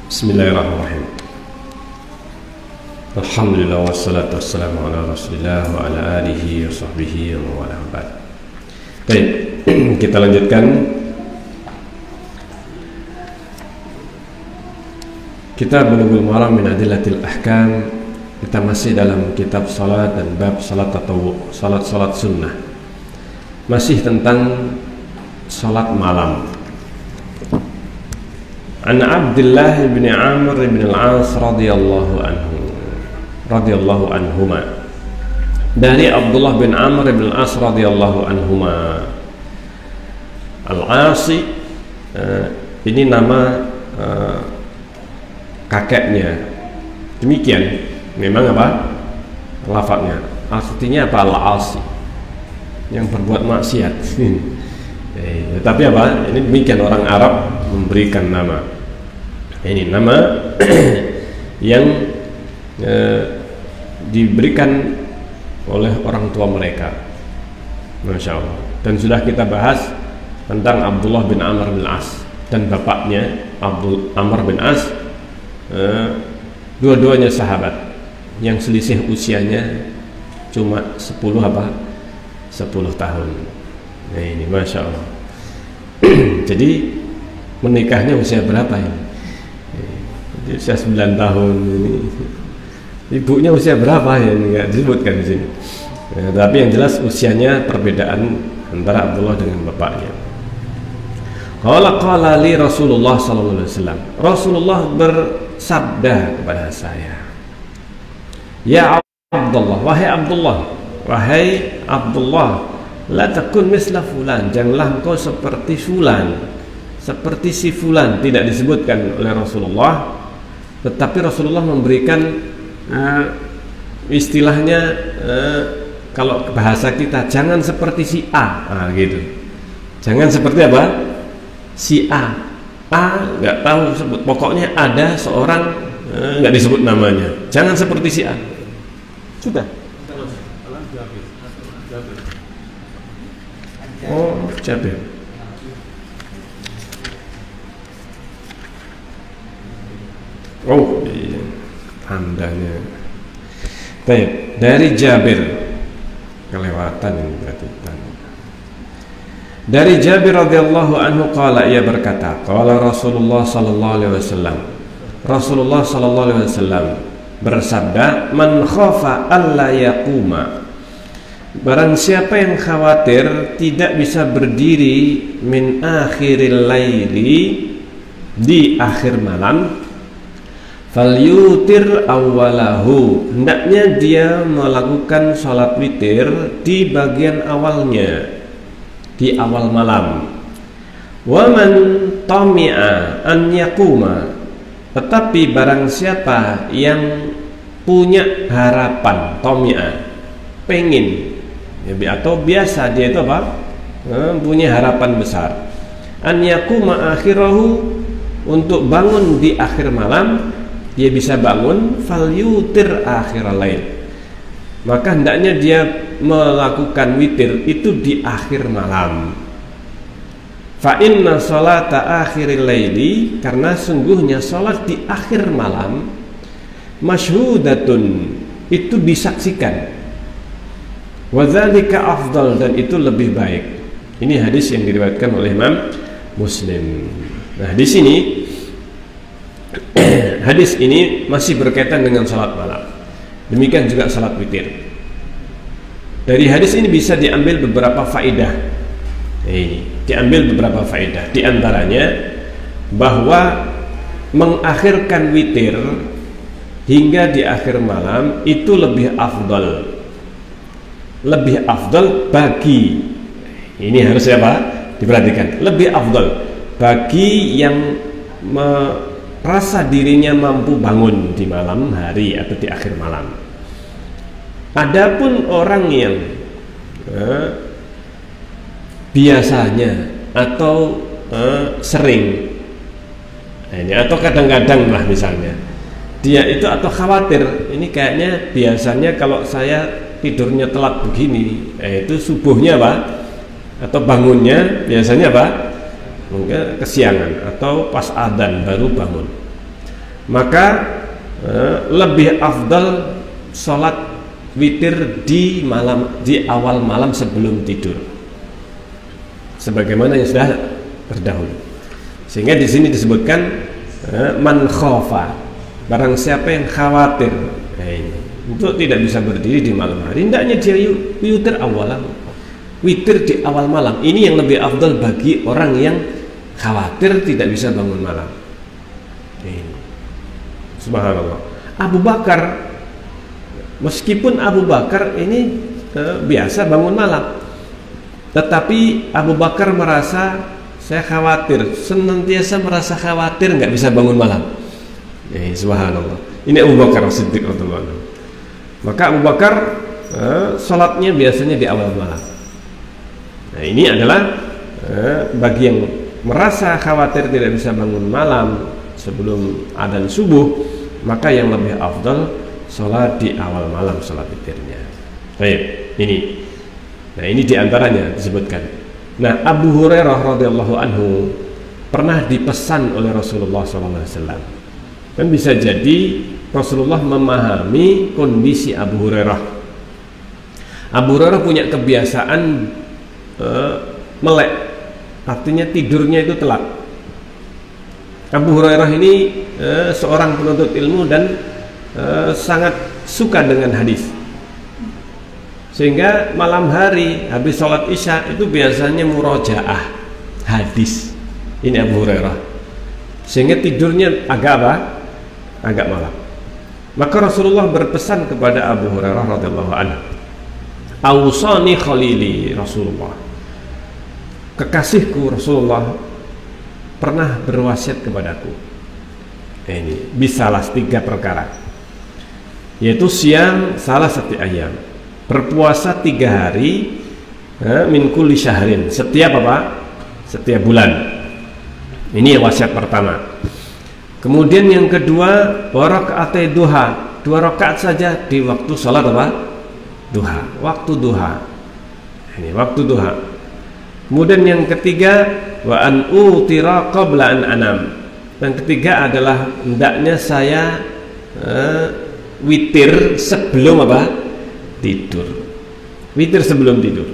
Bismillahirrahmanirrahim. Alhamdulillah wassalatu wassalamu ala Rasulillah wa ala alihi wa sahbihi wa ala ba'd. Baik, kita lanjutkan Kitab Bulughul Maram min Adillatil Ahkam. Kita masih dalam kitab salat dan bab salat tatawwu, salat sunnah. Masih tentang salat malam. An Abdullah bin Amr bin al-As radhiyallahu anhuma. Dari Abdullah bin Amr bin al-As radhiyallahu anhuma. Al-Asi ini nama kakeknya. Demikian memang apa lafadznya. Artinya apa? Al-Asi, yang berbuat maksiat. Tapi apa? Ini demikian orang Arab memberikan nama. Ini nama yang diberikan oleh orang tua mereka. Masya Allah. Dan sudah kita bahas tentang Abdullah bin Amr bin As dan bapaknya Amr bin As. Dua-duanya sahabat yang selisih usianya cuma 10 tahun. Nah ini Masya Allah. Jadi menikahnya usia berapa ini? Usia 9 tahun ini. Ibunya usia berapa ya? Enggak disebutkan di sini. Tapi yang jelas usianya perbedaan antara Abdullah dengan bapaknya. Qala li Rasulullah sallallahu alaihi wasallam. Rasulullah bersabda kepada saya, "Ya Abdullah, wahai Abdullah, la takun misla fulan, janganlah engkau seperti fulan, seperti si fulan." Tidak disebutkan oleh Rasulullah, tetapi Rasulullah memberikan istilahnya, kalau bahasa kita, jangan seperti si A, gitu. Jangan seperti apa? Si A. Nggak tahu sebut, pokoknya ada seorang nggak disebut namanya. Jangan seperti si A. Sudah. Oh, Jabir. Oh, iya. Tandanya. Baik, dari Jabir. Kelewatan ini berarti. Dari Jabir radhiyallahu anhu qala, ia berkata, qala Rasulullah sallallahu alaihi wasallam. Rasulullah sallallahu alaihi wasallam bersabda, "Man khafa alla yaquma." Barang siapa yang khawatir tidak bisa berdiri min akhiril laili, di akhir malam, falyutir awwalahu, hendaknya dia melakukan salat witir di bagian awalnya, di awal malam. Wa man tami'a an yaquma, tetapi barang siapa yang punya harapan, tami'a, pengen, atau biasa dia itu apa? Punya harapan besar. An yaquma akhirahu, untuk bangun di akhir malam, dia bisa bangun, falyutir akhiral lail, maka hendaknya dia melakukan witir itu di akhir malam. Fa inna salata akhiril laili, karena sungguhnya salat di akhir malam, masyhudatun, itu disaksikan. Wa dzalika afdal, dan itu lebih baik. Ini hadis yang diriwayatkan oleh Imam Muslim. Nah, di sini hadis ini masih berkaitan dengan salat malam. Demikian juga salat witir. Dari hadis ini bisa diambil beberapa faedah. Diambil beberapa faedah. Di antaranya bahwa mengakhirkan witir hingga di akhir malam itu lebih afdal. Lebih afdal bagi, ini harus apa? Diperhatikan. Lebih afdal bagi yang merasa dirinya mampu bangun di malam hari atau di akhir malam. Adapun orang yang biasanya atau sering, ini atau kadang-kadang lah misalnya, dia itu atau khawatir, ini kayaknya biasanya kalau saya tidurnya telat begini, itu subuhnya apa? Atau bangunnya biasanya apa? mungkin kesiangan atau pas adzan baru bangun, maka lebih afdal sholat witir di awal malam sebelum tidur, sebagaimana yang sudah terdahulu. Sehingga di sini disebutkan man khofa, barang siapa yang khawatir untuk tidak bisa berdiri di malam hari, hendaknya dia witir witir di awal malam. Ini yang lebih afdal bagi orang yang khawatir tidak bisa bangun malam. Subhanallah. Abu Bakar, meskipun Abu Bakar ini biasa bangun malam, tetapi Abu Bakar merasa, saya khawatir, senantiasa merasa khawatir nggak bisa bangun malam. Subhanallah. Ini Abu Bakar Siddiq radhiyallahu anhu. Maka Abu Bakar sholatnya biasanya di awal malam. Nah, ini adalah bagi yang merasa khawatir tidak bisa bangun malam sebelum adzan subuh, maka yang lebih afdal sholat di awal malam, sholat witirnya. Baik, ini. Nah, ini diantaranya disebutkan. Nah, Abu Hurairah radhiyallahu anhu pernah dipesan oleh Rasulullah SAW. Dan bisa jadi Rasulullah memahami kondisi Abu Hurairah. Abu Hurairah punya kebiasaan melek, artinya tidurnya itu telat. Abu Hurairah ini seorang penuntut ilmu dan sangat suka dengan hadis, sehingga malam hari habis sholat isya itu biasanya murojaah hadis. Ini Abu Hurairah, sehingga tidurnya agak malam. Maka Rasulullah berpesan kepada Abu Hurairah radhiyallahu anhu, "Ausani khalili," Rasulullah, kekasihku Rasulullah pernah berwasiat kepadaku. Ini bisalah 3 perkara, yaitu siam salah satu ayam, berpuasa 3 hari min kulli syahrin, setiap setiap bulan. Ini wasiat pertama. Kemudian yang kedua, warakaat duha, 2 rakaat saja di waktu sholat duha, waktu duha. Ini waktu duha. Kemudian yang ketiga, wa an utira qabla an anam. Dan ketiga adalah hendaknya saya witir sebelum tidur. Witir sebelum tidur.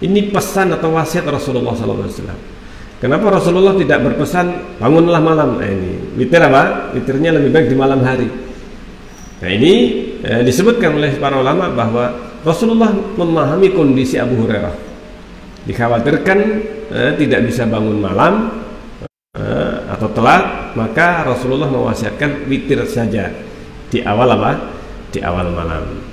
Ini pesan atau wasiat Rasulullah SAW. Kenapa Rasulullah tidak berpesan bangunlah malam? Ini witir witirnya lebih baik di malam hari. Nah, ini disebutkan oleh para ulama bahwa Rasulullah memahami kondisi Abu Hurairah, dikhawatirkan tidak bisa bangun malam atau telat, maka Rasulullah mewasiatkan witir saja di awal di awal malam.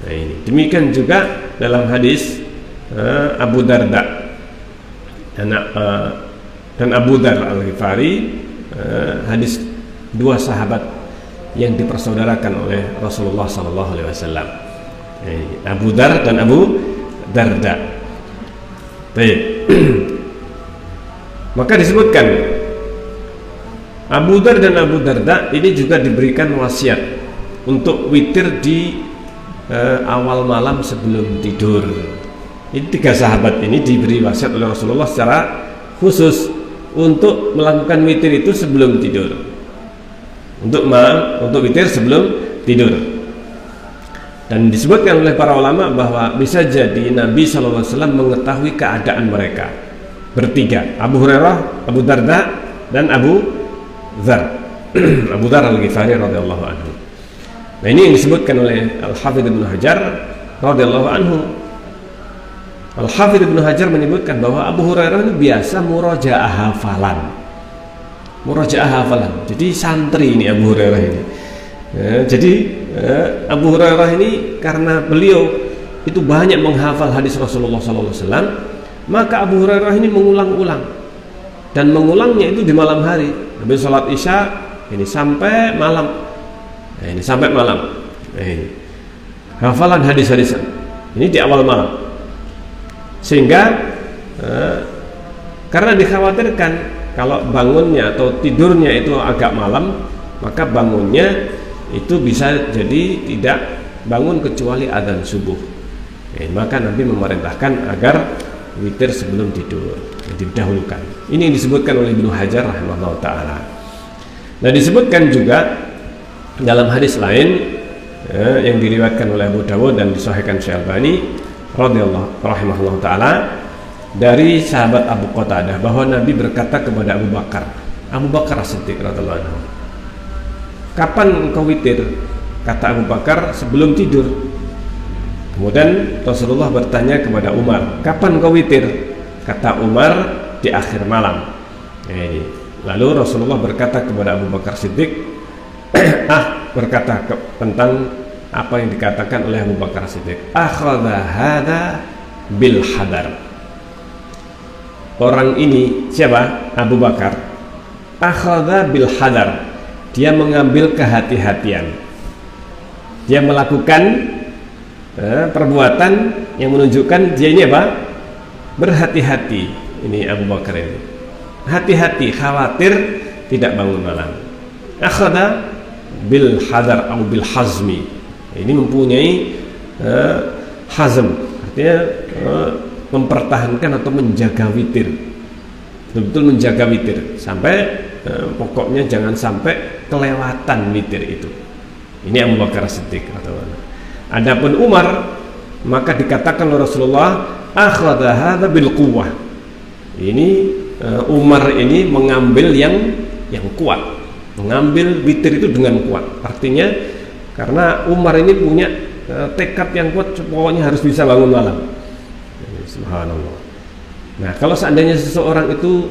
Nah, ini demikian juga dalam hadis Abu Darda dan Abu Dar Al-Ghifari, hadis 2 sahabat yang dipersaudarakan oleh Rasulullah SAW, Abu Dar dan Abu Darda. Baik. Maka disebutkan Abu Dar dan Abu Darda ini juga diberikan wasiat untuk witir di awal malam sebelum tidur. Ini 3 sahabat ini diberi wasiat oleh Rasulullah secara khusus untuk melakukan witir itu sebelum tidur, untuk witir sebelum tidur. Dan disebutkan oleh para ulama bahwa bisa jadi Nabi SAW mengetahui keadaan mereka bertiga, Abu Hurairah, Abu Darda, dan Abu Dzar Abu Dzar Al-Ghifari radhiyallahu anhu. Nah, ini yang disebutkan oleh Al-Hafidz Ibnu Hajar radhiyallahu anhu. Al-Hafidz Ibnu Hajar menyebutkan bahwa Abu Hurairah itu biasa murojaah hafalan. Jadi santri ini Abu Hurairah ini. Jadi Abu Hurairah ini karena beliau itu banyak menghafal hadis Rasulullah SAW, maka Abu Hurairah ini mengulang-ulang, dan mengulangnya itu di malam hari, habis sholat isya ini sampai malam. Ini sampai malam. Ini hafalan hadis-hadis ini di awal malam. Sehingga karena dikhawatirkan kalau bangunnya atau tidurnya itu agak malam, maka bangunnya itu bisa jadi tidak bangun kecuali adzan subuh. Maka Nabi memerintahkan agar witir sebelum tidur, didahulukan. Ini yang disebutkan oleh Ibnu Hajar rahimahullah ta'ala. Nah, disebutkan juga dalam hadis lain yang diriwayatkan oleh Abu Dawud dan disahihkan Syekh Albani radhiyallahu rahimahullah ta'ala dari sahabat Abu Qatadah bahwa Nabi berkata kepada Abu Bakar As-Siddiq radhiyallahu anhu, kapan engkau witir? Kata Abu Bakar, sebelum tidur. Kemudian Rasulullah bertanya kepada Umar, kapan engkau witir? Kata Umar, di akhir malam. Lalu Rasulullah berkata kepada Abu Bakar Siddiq, berkata tentang apa yang dikatakan oleh Abu Bakar Siddiq, akhadha hadha bil hadar. Orang ini siapa? Abu Bakar. Akhadha bil hadar. Dia mengambil kehati-hatian. Dia melakukan perbuatan yang menunjukkan dia ini apa? Berhati-hati. Ini Abu Bakar ini. Hati-hati, khawatir tidak bangun malam. Akhadha bil hadar atau bil hazmi. Ini mempunyai hazm, artinya mempertahankan atau menjaga witir, betul-betul menjaga witir sampai pokoknya jangan sampai kelewatan witir itu. Ini Abu Bakar Siddiq. Adapun Umar, maka dikatakan oleh Rasulullah, akhadha hadza bil quwwah. Ini Umar ini mengambil yang kuat, mengambil witir itu dengan kuat. Artinya karena Umar ini punya tekad yang kuat, pokoknya harus bisa bangun malam. Subhanallah. Nah, kalau seandainya seseorang itu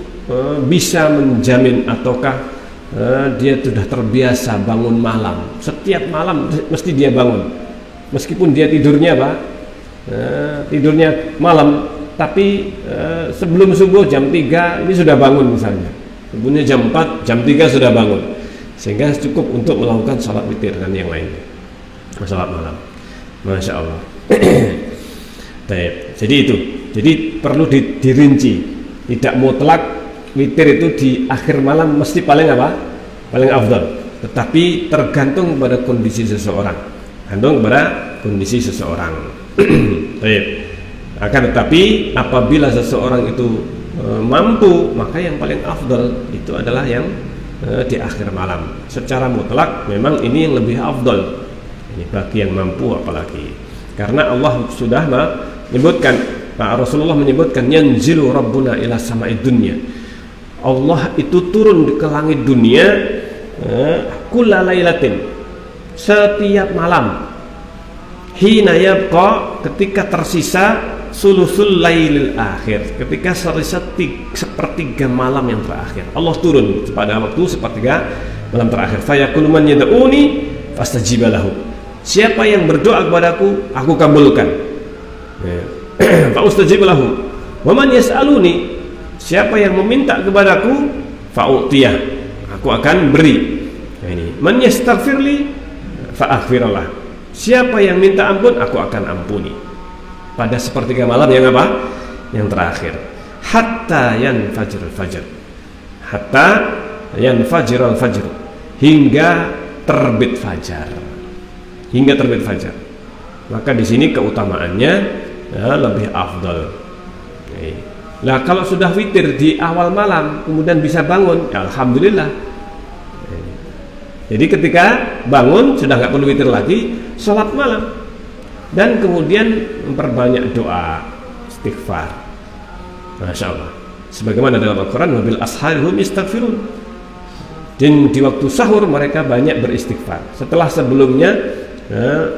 bisa menjamin ataukah dia sudah terbiasa bangun malam, setiap malam mesti dia bangun, meskipun dia tidurnya apa? Tidurnya malam, tapi sebelum subuh jam 3 ini sudah bangun misalnya, sebelumnya jam 4, jam 3 sudah bangun, sehingga cukup untuk melakukan sholat witir dan yang lainnya, sholat malam. Masya Allah. Jadi itu, jadi perlu dirinci, tidak mutlak witir itu di akhir malam mesti paling apa? Paling afdal, tetapi tergantung pada kondisi seseorang, tergantung pada kondisi seseorang. Akan tetapi apabila seseorang itu mampu, maka yang paling afdal itu adalah yang di akhir malam. Secara mutlak memang ini yang lebih afdal. Ini bagi yang mampu apalagi. Karena Allah sudah menyebutkan, Pak Rasulullah menyebutkan, yanzilu rabbuna ila sama'id dunya. Allah itu turun ke langit dunia kulla lailatin, setiap malam. Hina yabqa, ketika tersisa sulusul lailil akhir, ketika tersisa sepertiga malam yang terakhir, Allah turun pada waktu sepertiga malam terakhir. Fayaqulu man yad'uni fastajib lahu. Siapa yang berdoa kepadaku, aku kabulkan. Fa ustajib lahu. Wa man yas'aluni, siapa yang meminta kepadaku, fa u'tiyah, aku akan beri. Nah, ini man yastaghfirli fa aghfirlah. Siapa yang minta ampun, aku akan ampuni. Pada sepertiga malam yang apa? Yang terakhir. Hatta yanfajir al-fajr. Hatta yanfajir al-fajr. Hingga terbit fajar. Hingga terbit fajar. Maka di sini keutamaannya lebih afdal. Nah, kalau sudah witir di awal malam kemudian bisa bangun, ya alhamdulillah. Jadi ketika bangun sudah nggak perlu witir lagi, sholat malam dan kemudian memperbanyak doa istighfar. Masya Allah. Sebagaimana dalam Al-Quran, wabil asharihum istaghfirun. Dan di waktu sahur mereka banyak beristighfar. Setelah sebelumnya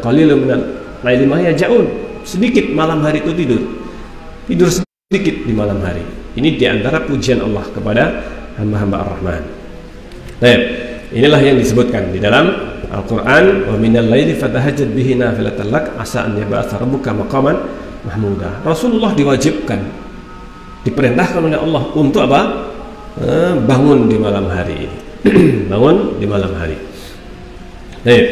qalilun minal laili ma yahjaun, sedikit malam hari itu tidur sedikit di malam hari. Ini diantara pujian Allah kepada hamba-hamba Ar-Rahman. Baik, inilah yang disebutkan di dalam Al-Quran, wa minal laili fatahajjad bihi nafilatan lak asa an yab'atsa rabbuka maqaman mahmuda. Rasulullah diwajibkan, diperintahkan oleh Allah untuk apa? Bangun di malam hari. Bangun di malam hari. Baik.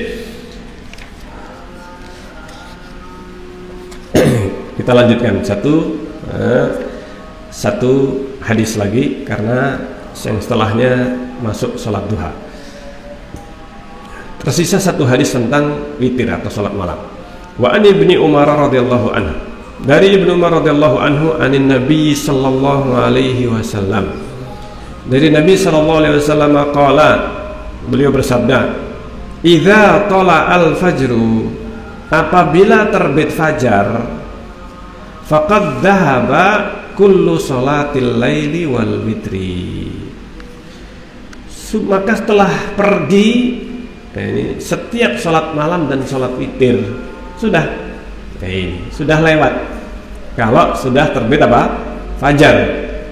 Kita lanjutkan satu hadis lagi karena yang setelahnya masuk sholat duha. Tersisa satu hadis tentang witir atau sholat malam. Wa an ibni Umar radhiyallahu anhu, dari Ibnu Umar radhiyallahu anhu anin Nabi sallallahu alaihi wasallam, dari Nabi sallallahu alaihi wasallam qala, beliau bersabda, idza tala'al fajru, apabila terbit fajar, faqad dhahaba kullu salatil laili wal witri, maka setelah pergi ini setiap sholat malam dan sholat witir sudah ini sudah lewat. Kalau sudah terbit apa? Fajar,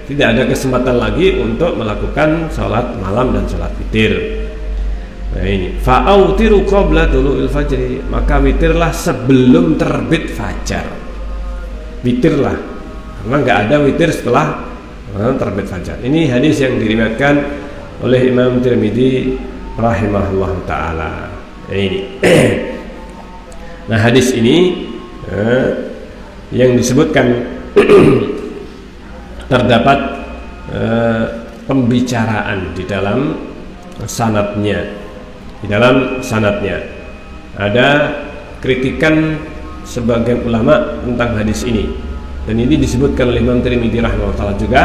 tidak ada kesempatan lagi untuk melakukan sholat malam dan sholat witir. Nah ini fa'autiru qabla tulu'il fajri, maka witirlah sebelum terbit fajar. Witirlah, karena nggak ada witir setelah terbit fajar. Ini hadis yang diriwayatkan oleh Imam Tirmidzi rahimahullah ta'ala. Ini nah hadis ini yang disebutkan terdapat pembicaraan di dalam sanadnya. Di dalam sanadnya ada kritikan sebagian ulama tentang hadis ini, dan ini disebutkan oleh Imam Tirmidzi rahimahullah ta'ala juga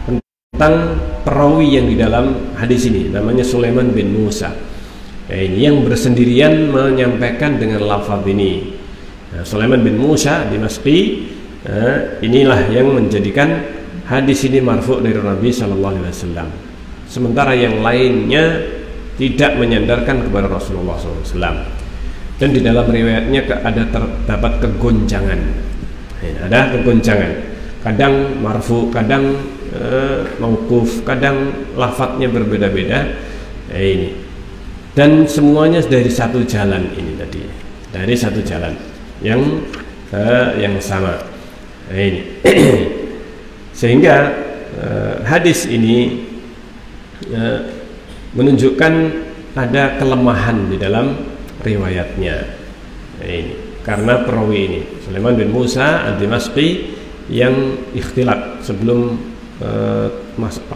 tentang perawi yang di dalam hadis ini, namanya Sulaiman bin Musa. Ini yang bersendirian menyampaikan dengan lafaz ini. Nah, Sulaiman bin Musa Dimashqi, inilah yang menjadikan hadis ini marfu' dari Nabi sallallahu alaihi wasallam. Sementara yang lainnya tidak menyandarkan kepada Rasulullah SAW. Dan di dalam riwayatnya terdapat kegoncangan. Ada kegoncangan. Kadang marfu, kadang mauquf, kadang lafadznya berbeda-beda. Ini. Dan semuanya dari satu jalan ini tadi. Dari satu jalan yang sama. Ini. Sehingga hadis ini menunjukkan ada kelemahan di dalam riwayatnya. Ini karena perawi ini Sulaiman bin Musa ad-Dimashqi yang ikhtilat sebelum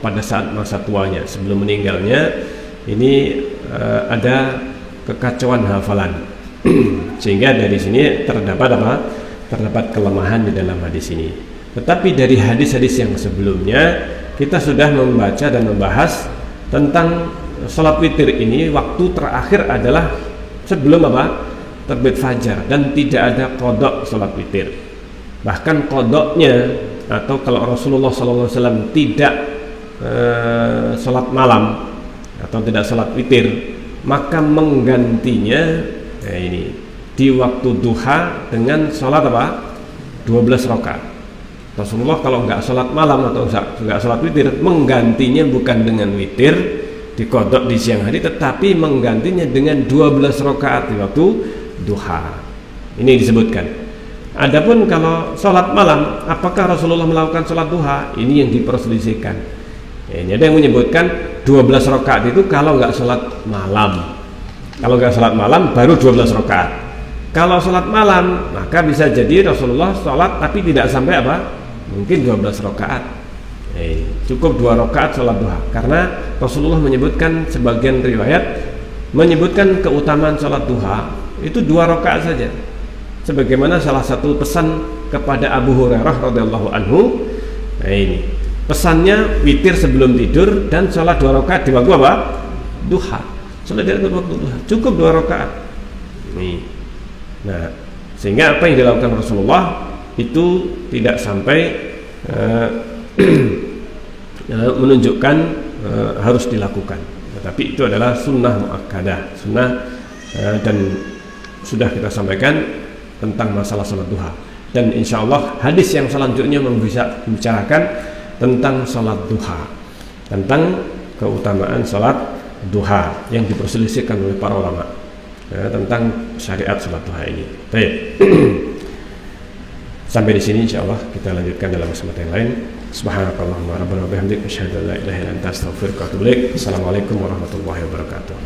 pada saat masa tuanya, sebelum meninggalnya ini ada kekacauan hafalan sehingga dari sini terdapat apa? Terdapat kelemahan di dalam hadis ini. Tetapi dari hadis-hadis yang sebelumnya kita sudah membaca dan membahas tentang sholat witir ini. Waktu terakhir adalah sebelum apa? Terbit fajar, dan tidak ada qadha sholat witir. Bahkan qadhanya, atau kalau Rasulullah SAW tidak sholat malam atau tidak sholat witir, maka menggantinya ini di waktu duha dengan sholat apa? 12 rakaat. Rasulullah kalau nggak sholat malam atau nggak sholat witir, menggantinya bukan dengan witir dikodok di siang hari, tetapi menggantinya dengan 12 rakaat di waktu duha. Ini disebutkan. Adapun kalau sholat malam, apakah Rasulullah melakukan sholat duha? Ini yang diperselisihkan. Ini ada yang menyebutkan 12 rakaat itu kalau nggak sholat malam. Kalau nggak sholat malam baru 12 rakaat. Kalau sholat malam maka bisa jadi Rasulullah sholat tapi tidak sampai apa? Mungkin 12 rakaat. Cukup 2 rakaat sholat duha, karena Rasulullah menyebutkan, sebagian riwayat menyebutkan keutamaan sholat duha itu 2 rakaat saja, sebagaimana salah satu pesan kepada Abu Hurairah radhiyallahu anhu. Nah ini pesannya witir sebelum tidur dan sholat 2 rakaat di waktu apa? Duha. Sholat di waktu duha cukup 2 rakaat. Nah, sehingga apa yang dilakukan Rasulullah itu tidak sampai menunjukkan harus dilakukan, tetapi itu adalah sunnah muakkadah, sunnah, dan sudah kita sampaikan tentang masalah sholat duha. Dan insya Allah hadis yang selanjutnya membicarakan tentang sholat duha, tentang keutamaan sholat duha yang diperselisihkan oleh para ulama tentang syariat sholat duha ini. Baik. Sampai di sini insyaallah kita lanjutkan dalam kesempatan yang lain. Subhanakallahumma rabbana wa bihamdika asyhadu an la ilaha illa anta astaghfiruka wa atubu ilaik. Assalamualaikum warahmatullahi wabarakatuh.